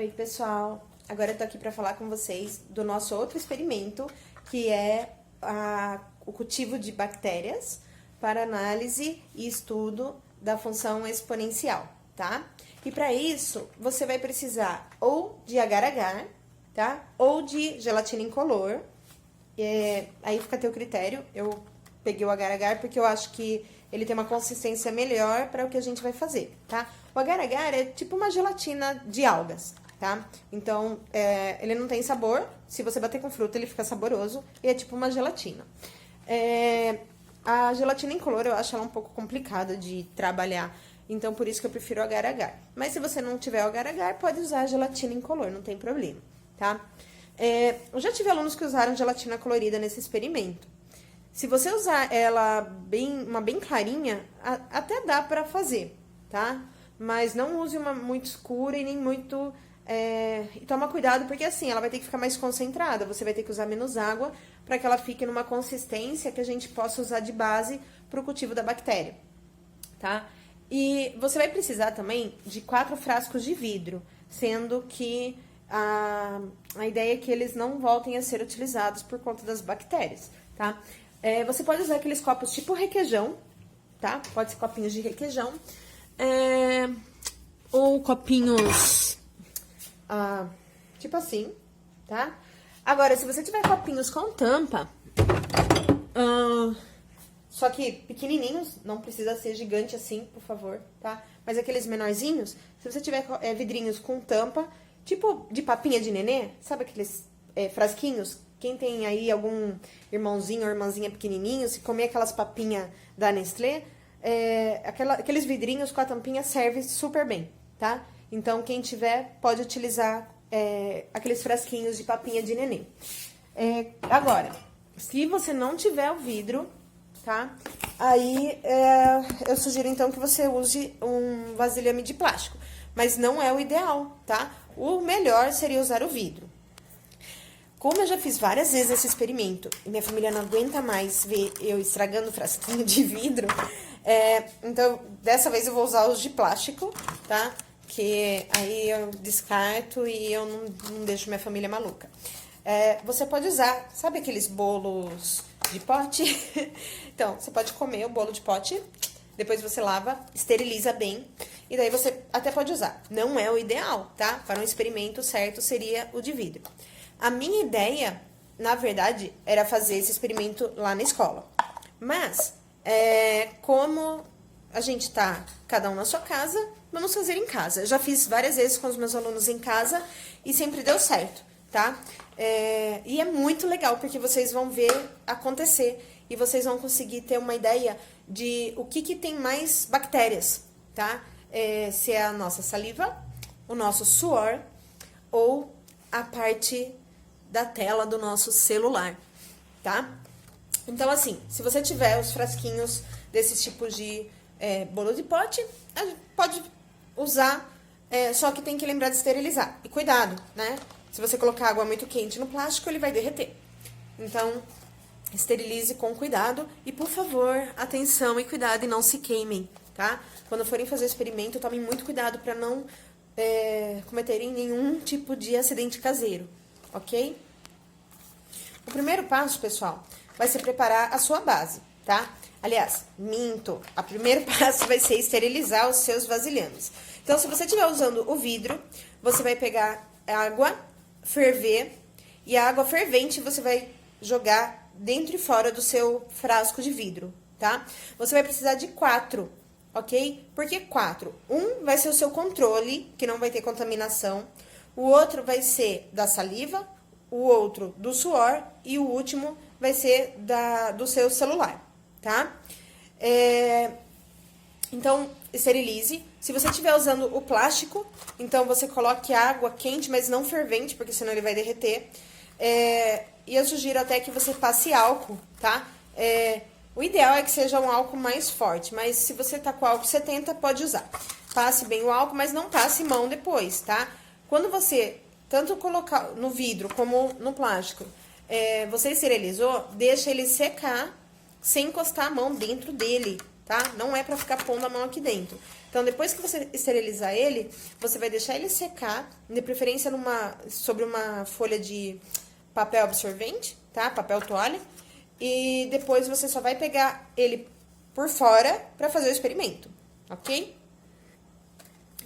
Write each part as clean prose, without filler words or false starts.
Oi, pessoal! Agora eu tô aqui para falar com vocês do nosso outro experimento, que é o cultivo de bactérias para análise e estudo da função exponencial, tá? E para isso, você vai precisar ou de agar-agar, tá? Ou de gelatina incolor. Aí fica a teu critério. Eu peguei o agar-agar porque eu acho que ele tem uma consistência melhor para o que a gente vai fazer, tá? O agar-agar é tipo uma gelatina de algas, tá? Então, ele não tem sabor. Se você bater com fruta, ele fica saboroso. E é tipo uma gelatina. A gelatina incolor, eu acho ela um pouco complicada de trabalhar. Então, por isso que eu prefiro o agar-agar. Mas se você não tiver o agar-agar, pode usar a gelatina incolor, não tem problema, tá? Eu já tive alunos que usaram gelatina colorida nesse experimento. Se você usar ela uma bem clarinha, até dá pra fazer, tá? Mas não use uma muito escura e nem muito... E toma cuidado, porque assim, ela vai ter que ficar mais concentrada. Você vai ter que usar menos água para que ela fique numa consistência que a gente possa usar de base para o cultivo da bactéria, tá? E você vai precisar também de 4 frascos de vidro, sendo que a ideia é que eles não voltem a ser utilizados por conta das bactérias, tá? Você pode usar aqueles copos tipo requeijão, tá? Pode ser copinhos de requeijão, ou copinhos tipo assim, tá? Agora, se você tiver copinhos com tampa, só que pequenininhos, não precisa ser gigante assim, por favor, tá? Mas aqueles menorzinhos, se você tiver vidrinhos com tampa, tipo de papinha de nenê, sabe aqueles frasquinhos? Quem tem aí algum irmãozinho ou irmãzinha pequenininho, se comer aquelas papinhas da Nestlé, aqueles vidrinhos com a tampinha serve super bem, tá? Então, quem tiver, pode utilizar aqueles frasquinhos de papinha de neném. Agora, se você não tiver o vidro, tá? Aí, eu sugiro, então, que você use um vasilhame de plástico. Mas não é o ideal, tá? O melhor seria usar o vidro. Como eu já fiz várias vezes esse experimento e minha família não aguenta mais ver eu estragando o frasquinho de vidro, então, dessa vez eu vou usar os de plástico, tá? Que aí eu descarto e eu não deixo minha família maluca. Você pode usar, sabe aqueles bolos de pote? Então, você pode comer o bolo de pote, depois você lava, esteriliza bem, e daí você até pode usar. Não é o ideal, tá? Para um experimento certo seria o de vidro. A minha ideia, na verdade, era fazer esse experimento lá na escola. Mas, como a gente tá cada um na sua casa, vamos fazer em casa. Eu já fiz várias vezes com os meus alunos em casa e sempre deu certo, tá? E é muito legal, porque vocês vão ver acontecer e vocês vão conseguir ter uma ideia de o que tem mais bactérias, tá? Se é a nossa saliva, o nosso suor ou a parte da tela do nosso celular, tá? Então, assim, se você tiver os frasquinhos desses tipos de bolo de pote, a gente pode usar, só que tem que lembrar de esterilizar. E cuidado, né? Se você colocar água muito quente no plástico, ele vai derreter. Então, esterilize com cuidado e, por favor, atenção e cuidado e não se queimem, tá? Quando forem fazer o experimento, tomem muito cuidado para não cometerem nenhum tipo de acidente caseiro, ok? O primeiro passo, pessoal, vai ser preparar a sua base, tá? Aliás, minto, o primeiro passo vai ser esterilizar os seus vasilhames. Então, se você estiver usando o vidro, você vai pegar água, ferver, e a água fervente você vai jogar dentro e fora do seu frasco de vidro, tá? Você vai precisar de 4, ok? Por que 4? Um vai ser o seu controle, que não vai ter contaminação. O outro vai ser da saliva, o outro do suor e o último vai ser do seu celular, tá? Então, esterilize. Se você estiver usando o plástico, então você coloque água quente, mas não fervente, porque senão ele vai derreter. E eu sugiro até que você passe álcool, tá? O ideal é que seja um álcool mais forte, mas se você tá com álcool 70, pode usar. Passe bem o álcool, mas não passe mão depois, tá? Quando você tanto colocar no vidro como no plástico, você esterilizou, deixa ele secar sem encostar a mão dentro dele, tá? Não é pra ficar pondo a mão aqui dentro. Então, depois que você esterilizar ele, você vai deixar ele secar, de preferência sobre uma folha de papel absorvente, tá? Papel toalha. E depois você só vai pegar ele por fora pra fazer o experimento, ok?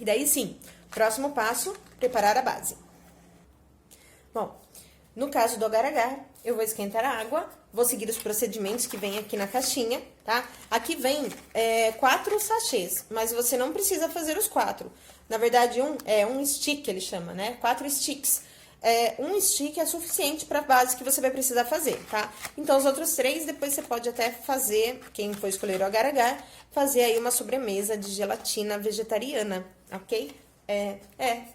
E daí sim, próximo passo, preparar a base. Bom, no caso do agar-agar, eu vou esquentar a água, vou seguir os procedimentos que vem aqui na caixinha, tá? Aqui vem 4 sachês, mas você não precisa fazer os 4. Na verdade, um stick, ele chama, né? 4 sticks. Um stick é suficiente para a base que você vai precisar fazer, tá? Então, os outros 3, depois você pode até fazer, quem for escolher o agar-agar, fazer aí uma sobremesa de gelatina vegetariana, ok?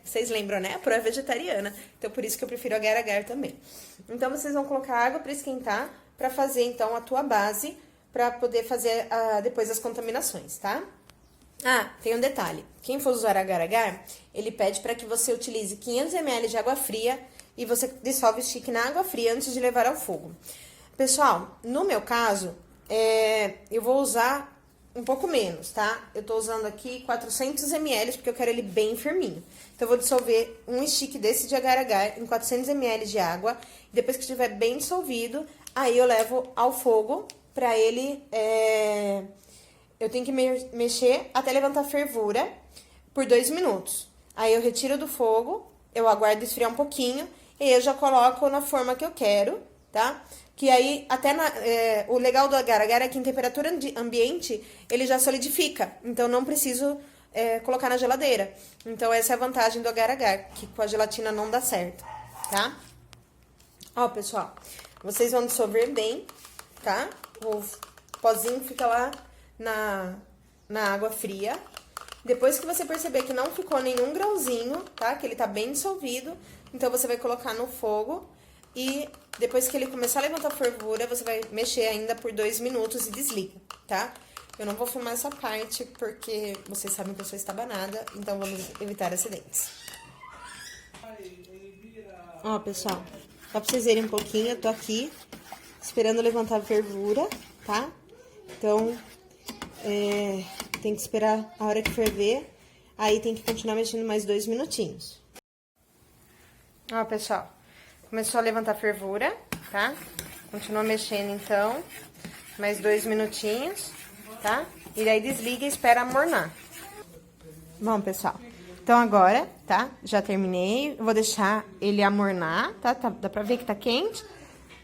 Vocês lembram, né? A Pro é vegetariana, então por isso que eu prefiro agar-agar também. Então, vocês vão colocar água para esquentar, para fazer, então, a tua base, para poder fazer depois as contaminações, tá? Tem um detalhe. Quem for usar agar-agar, ele pede para que você utilize 500 ml de água fria e você dissolve o stick na água fria antes de levar ao fogo. Pessoal, no meu caso, eu vou usar um pouco menos, tá? Eu tô usando aqui 400 ml, porque eu quero ele bem firminho. Então, eu vou dissolver um stick desse de agar-agar em 400 ml de água. Depois que estiver bem dissolvido, aí eu levo ao fogo pra ele... Eu tenho que mexer até levantar fervura por 2 minutos. Aí, eu retiro do fogo, eu aguardo esfriar um pouquinho, e aí eu já coloco na forma que eu quero, tá? Que aí, o legal do agar-agar é que em temperatura ambiente, ele já solidifica. Então, não preciso colocar na geladeira. Então, essa é a vantagem do agar-agar, que com a gelatina não dá certo, tá? Ó, pessoal, vocês vão dissolver bem, tá? O pozinho fica lá na água fria. Depois que você perceber que não ficou nenhum grãozinho, tá? Que ele tá bem dissolvido, então você vai colocar no fogo e depois que ele começar a levantar fervura, você vai mexer ainda por 2 minutos e desliga, tá? Eu não vou filmar essa parte porque vocês sabem que eu sou estabanada, então vamos evitar acidentes. Ó, pessoal, só pra vocês verem um pouquinho, eu tô aqui esperando levantar a fervura, tá? Então, tem que esperar a hora que ferver, aí tem que continuar mexendo mais 2 minutinhos. Ó, pessoal, começou a levantar fervura, tá? Continua mexendo, então, mais 2 minutinhos, tá? E daí desliga e espera amornar. Bom, pessoal, então agora, tá? Já terminei, eu vou deixar ele amornar, tá? Dá pra ver que tá quente.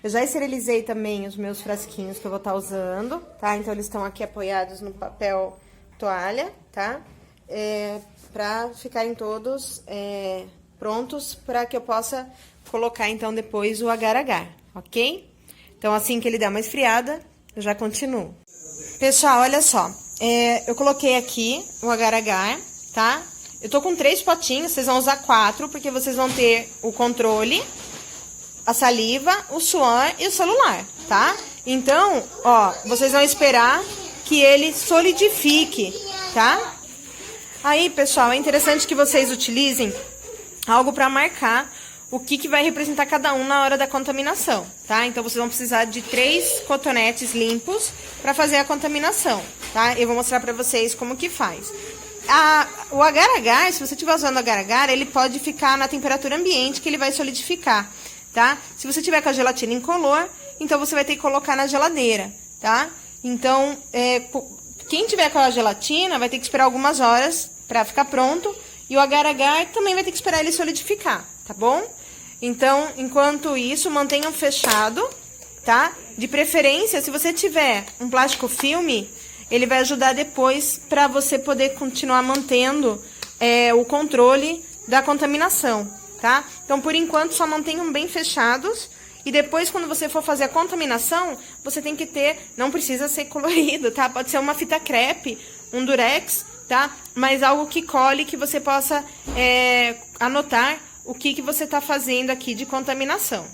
Eu já esterilizei também os meus frasquinhos que eu vou estar usando, tá? Então, eles estão aqui apoiados no papel toalha, tá? Pra ficarem todos prontos para que eu possa colocar, então, depois o agar-agar, ok? Então, assim que ele der uma esfriada, eu já continuo. Pessoal, olha só. Eu coloquei aqui o agar-agar, tá? Eu tô com 3 potinhos, vocês vão usar 4, porque vocês vão ter o controle, a saliva, o suor e o celular, tá? Então, ó, vocês vão esperar que ele solidifique, tá? Aí, pessoal, é interessante que vocês utilizem algo para marcar o que vai representar cada um na hora da contaminação, tá? Então, vocês vão precisar de 3 cotonetes limpos para fazer a contaminação, tá? Eu vou mostrar para vocês como que faz. O agar-agar, se você estiver usando o agar-agar, ele pode ficar na temperatura ambiente que ele vai solidificar, tá? Se você tiver com a gelatina incolor, então você vai ter que colocar na geladeira, tá? Então, quem tiver com a gelatina vai ter que esperar algumas horas para ficar pronto, e o agar-agar também vai ter que esperar ele solidificar, tá bom? Então, enquanto isso, mantenham fechado, tá? De preferência, se você tiver um plástico filme, ele vai ajudar depois para você poder continuar mantendo o controle da contaminação, tá? Então, por enquanto, só mantenham bem fechados. E depois, quando você for fazer a contaminação, você tem que ter... Não precisa ser colorido, tá? Pode ser uma fita crepe, um durex, tá? Mas algo que cole, que você possa anotar o que você tá fazendo aqui de contaminação.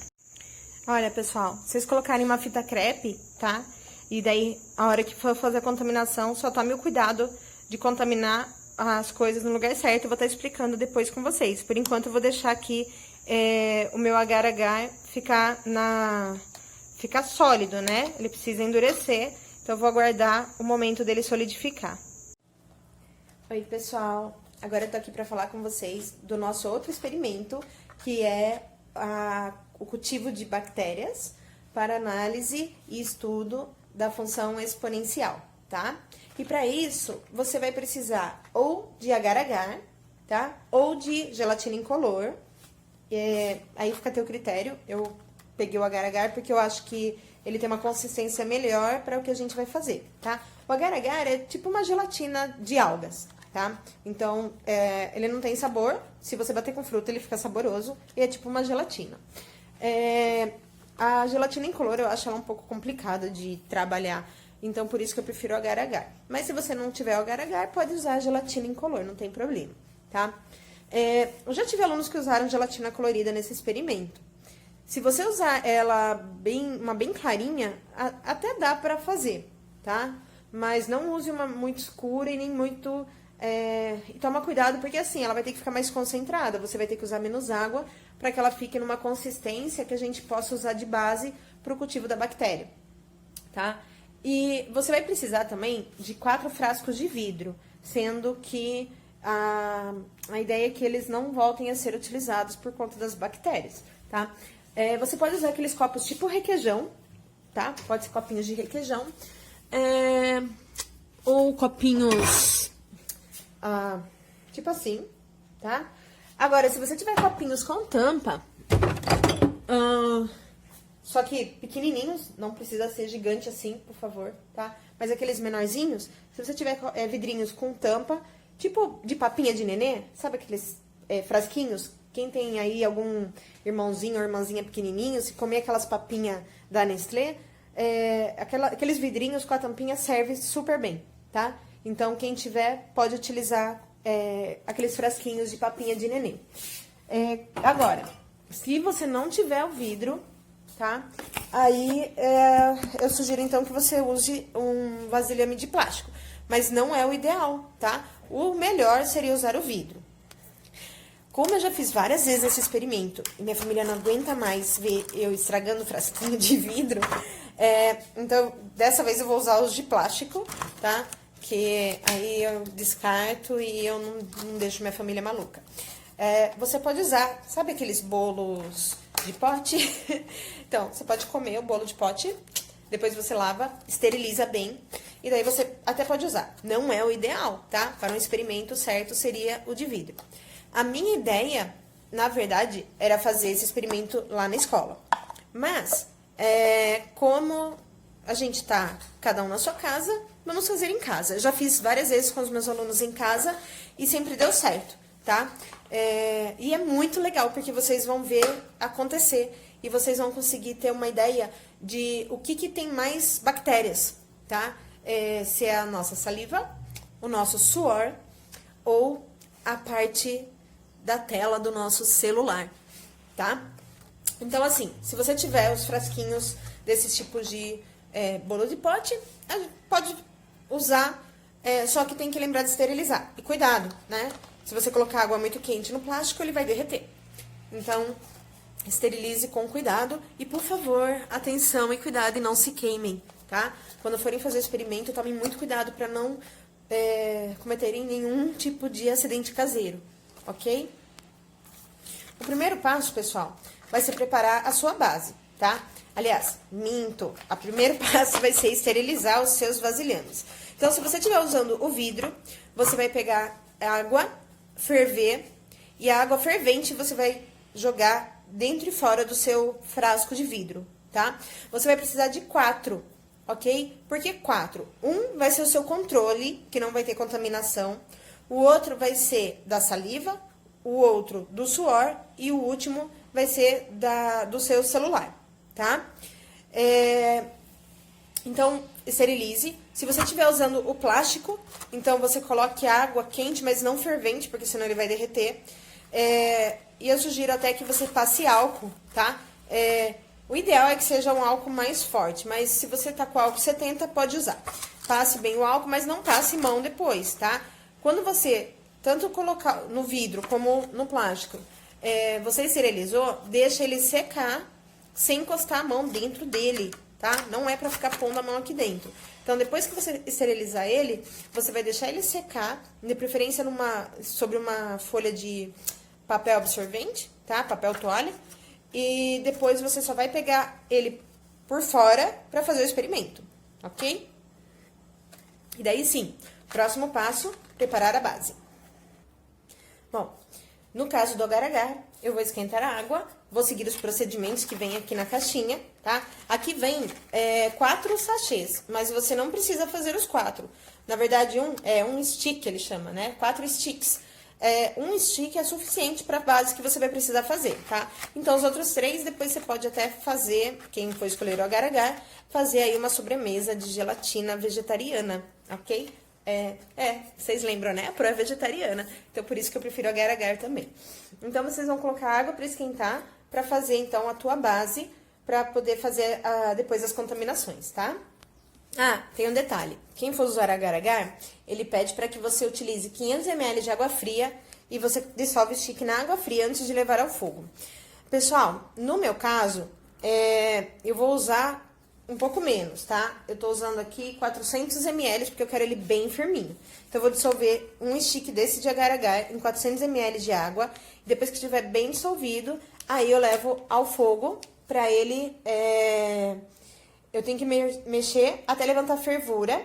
Olha, pessoal, vocês colocarem uma fita crepe, tá? E daí, a hora que for fazer a contaminação, só tome o cuidado de contaminar as coisas no lugar certo. Eu vou estar explicando depois com vocês. Por enquanto, eu vou deixar aqui o meu agar-agar ficar sólido, né? Ele precisa endurecer. Então, eu vou aguardar o momento dele solidificar. Oi, pessoal. Agora eu tô aqui pra falar com vocês do nosso outro experimento, que é o cultivo de bactérias para análise e estudo da função exponencial, tá? E para isso, você vai precisar ou de agar-agar, tá? Ou de gelatina incolor. Aí fica a teu critério. Eu peguei o agar-agar porque eu acho que ele tem uma consistência melhor para o que a gente vai fazer, tá? O agar-agar é tipo uma gelatina de algas, tá? Então, ele não tem sabor. Se você bater com fruta, ele fica saboroso. E é tipo uma gelatina. A gelatina incolor, eu acho ela um pouco complicada de trabalhar. Então, por isso que eu prefiro o agar-agar. Mas se você não tiver o agar-agar, pode usar a gelatina incolor, não tem problema, tá? Eu já tive alunos que usaram gelatina colorida nesse experimento. Se você usar ela uma bem clarinha, até dá pra fazer, tá? Mas não use uma muito escura e nem muito... E toma cuidado, porque assim, ela vai ter que ficar mais concentrada. Você vai ter que usar menos água para que ela fique numa consistência que a gente possa usar de base para o cultivo da bactéria, tá? E você vai precisar também de 4 frascos de vidro, sendo que a ideia é que eles não voltem a ser utilizados por conta das bactérias, tá? Você pode usar aqueles copos tipo requeijão, tá? Pode ser copinhos de requeijão, ou copinhos tipo assim, tá? Agora, se você tiver copinhos com tampa, só que pequenininhos, não precisa ser gigante assim, por favor, tá? Mas aqueles menorzinhos, se você tiver vidrinhos com tampa, tipo de papinha de nenê, sabe aqueles frasquinhos? Quem tem aí algum irmãozinho ou irmãzinha pequenininho, se comer aquelas papinhas da Nestlé, aqueles vidrinhos com a tampinha serve super bem, tá? Então, quem tiver, pode utilizar aqueles frasquinhos de papinha de nenê. Agora, se você não tiver o vidro, tá? Aí, eu sugiro, então, que você use um vasilhame de plástico. Mas não é o ideal, tá? O melhor seria usar o vidro. Como eu já fiz várias vezes esse experimento e minha família não aguenta mais ver eu estragando o frasquinho de vidro, então, dessa vez eu vou usar os de plástico, tá? Que aí eu descarto e eu não deixo minha família maluca. Você pode usar, sabe aqueles bolos de pote? Então, você pode comer o bolo de pote, depois você lava, esteriliza bem, e daí você até pode usar. Não é o ideal, tá? Para um experimento certo seria o de vidro. A minha ideia, na verdade, era fazer esse experimento lá na escola. Mas, como a gente tá cada um na sua casa, vamos fazer em casa. Eu já fiz várias vezes com os meus alunos em casa e sempre deu certo, tá? E é muito legal, porque vocês vão ver acontecer e vocês vão conseguir ter uma ideia de o que tem mais bactérias, tá? Se é a nossa saliva, o nosso suor ou a parte da tela do nosso celular, tá? Então, assim, se você tiver os frasquinhos desses tipos de bolo de pote, a gente pode usar, só que tem que lembrar de esterilizar. E cuidado, né? Se você colocar água muito quente no plástico, ele vai derreter. Então, esterilize com cuidado e, por favor, atenção e cuidado e não se queimem, tá? Quando forem fazer o experimento, tomem muito cuidado para não cometerem nenhum tipo de acidente caseiro, ok? O primeiro passo, pessoal, vai ser preparar a sua base, tá? Aliás, minto, o primeiro passo vai ser esterilizar os seus vasilhames. Então, se você estiver usando o vidro, você vai pegar água, ferver, e a água fervente você vai jogar dentro e fora do seu frasco de vidro, tá? Você vai precisar de 4, ok? Por que 4? Um vai ser o seu controle, que não vai ter contaminação. O outro vai ser da saliva, o outro do suor e o último vai ser do seu celular, tá? Então, esterilize. Se você estiver usando o plástico, então você coloque água quente, mas não fervente, porque senão ele vai derreter. E eu sugiro até que você passe álcool, tá? O ideal é que seja um álcool mais forte, mas se você tá com álcool 70, pode usar. Passe bem o álcool, mas não passe mão depois, tá? Quando você tanto colocar no vidro como no plástico, você esterilizou, deixa ele secar sem encostar a mão dentro dele, tá? Não é pra ficar pondo a mão aqui dentro. Então, depois que você esterilizar ele, você vai deixar ele secar, de preferência sobre uma folha de papel absorvente, tá? Papel toalha. E depois você só vai pegar ele por fora pra fazer o experimento, ok? E daí sim, próximo passo, preparar a base. Bom, no caso do agar-agar, eu vou esquentar a água, vou seguir os procedimentos que vem aqui na caixinha, tá? Aqui vem 4 sachês, mas você não precisa fazer os 4. Na verdade, um stick, ele chama, né? 4 sticks. Um stick é suficiente para a base que você vai precisar fazer, tá? Então, os outros 3, depois você pode até fazer, quem for escolher o agar-agar, fazer aí uma sobremesa de gelatina vegetariana, ok? Vocês lembram, né? A Pro é vegetariana, então por isso que eu prefiro agar-agar também. Então, vocês vão colocar água para esquentar, para fazer, então, a tua base, para poder fazer depois as contaminações, tá? Tem um detalhe. Quem for usar agar-agar, ele pede para que você utilize 500 ml de água fria e você dissolve o stick na água fria antes de levar ao fogo. Pessoal, no meu caso, eu vou usar um pouco menos, tá? Eu tô usando aqui 400 ml porque eu quero ele bem firminho. Então, eu vou dissolver um stick desse de agar-agar em 400 ml de água. Depois que estiver bem dissolvido, aí eu levo ao fogo pra ele... Eu tenho que mexer até levantar fervura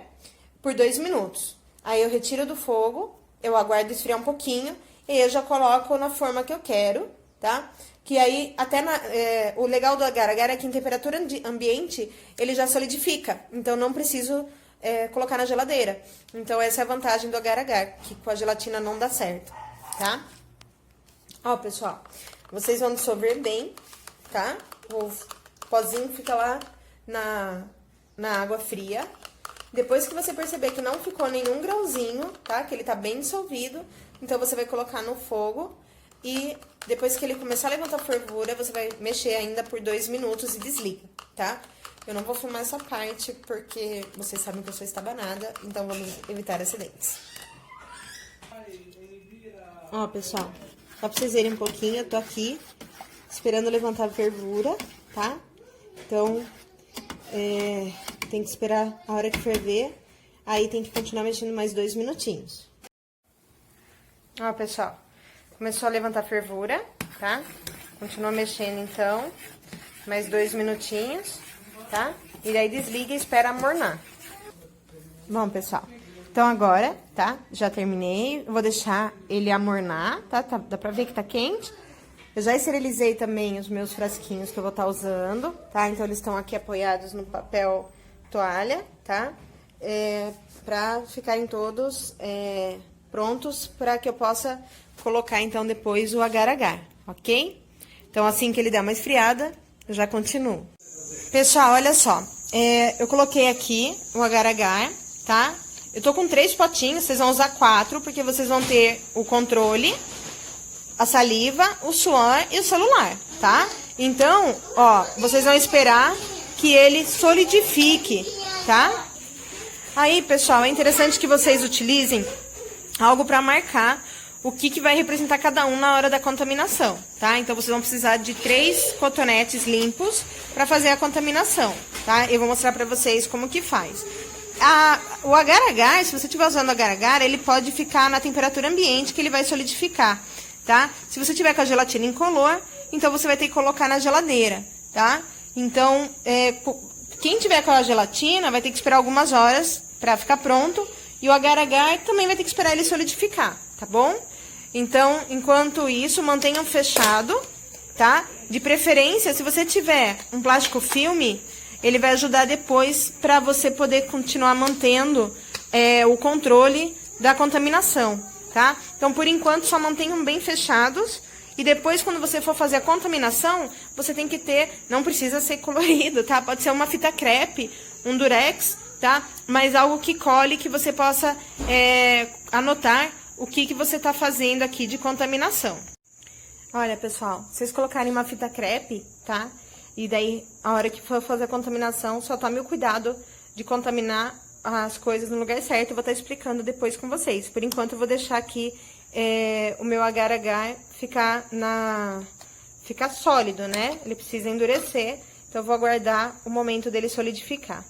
por 2 minutos. Aí eu retiro do fogo, eu aguardo esfriar um pouquinho e eu já coloco na forma que eu quero, tá? Que aí, o legal do agar-agar é que em temperatura ambiente ele já solidifica. Então, não preciso colocar na geladeira. Então, essa é a vantagem do agar-agar, que com a gelatina não dá certo, tá? Ó, pessoal, vocês vão dissolver bem, tá? O pozinho fica lá na água fria. Depois que você perceber que não ficou nenhum grauzinho, tá? Que ele tá bem dissolvido, então você vai colocar no fogo e depois que ele começar a levantar fervura, você vai mexer ainda por 2 minutos e desliga, tá? Eu não vou filmar essa parte porque vocês sabem que eu sou estabanada, então vamos evitar acidentes. Ó, pessoal, só pra vocês verem um pouquinho, eu tô aqui esperando levantar a fervura, tá? Então... tem que esperar a hora que ferver, aí tem que continuar mexendo mais 2 minutinhos. Ó, pessoal, começou a levantar fervura, tá? Continua mexendo, então, mais 2 minutinhos, tá? E daí desliga e espera amornar. Bom, pessoal, então agora, tá? Já terminei, eu vou deixar ele amornar, tá? Dá pra ver que tá quente. Eu já esterilizei também os meus frasquinhos que eu vou estar usando, tá? Então, eles estão aqui apoiados no papel toalha, tá? Pra ficarem todos prontos para que eu possa colocar, então, depois o agar-agar, ok? Então, assim que ele der uma esfriada, eu já continuo. Pessoal, olha só. Eu coloquei aqui o agar-agar, tá? Eu tô com 3 potinhos, vocês vão usar 4, porque vocês vão ter o controle... a saliva, o suor e o celular, tá? Então, ó, vocês vão esperar que ele solidifique, tá? Aí, pessoal, é interessante que vocês utilizem algo para marcar o que vai representar cada um na hora da contaminação, tá? Então, vocês vão precisar de 3 cotonetes limpos para fazer a contaminação, tá? Eu vou mostrar para vocês como que faz. O agar-agar, se você estiver usando o agar-agar, ele pode ficar na temperatura ambiente que ele vai solidificar, tá? Se você tiver com a gelatina incolor, então você vai ter que colocar na geladeira, tá? Então, quem tiver com a gelatina vai ter que esperar algumas horas pra ficar pronto. E o agar-agar também vai ter que esperar ele solidificar, tá bom? Então, enquanto isso, mantenham fechado, tá? De preferência, se você tiver um plástico filme, ele vai ajudar depois pra você poder continuar mantendo o controle da contaminação, tá? Então, por enquanto, só mantenham bem fechados. E depois, quando você for fazer a contaminação, você tem que ter... Não precisa ser colorido, tá? Pode ser uma fita crepe, um durex, tá? Mas algo que cole, que você possa anotar o que você tá fazendo aqui de contaminação. Olha, pessoal, vocês colocarem uma fita crepe, tá? E daí, a hora que for fazer a contaminação, só tome o cuidado de contaminar as coisas no lugar certo. Eu vou estar explicando depois com vocês. Por enquanto, eu vou deixar aqui o meu agar-agar ficar sólido, né? Ele precisa endurecer. Então, eu vou aguardar o momento dele solidificar.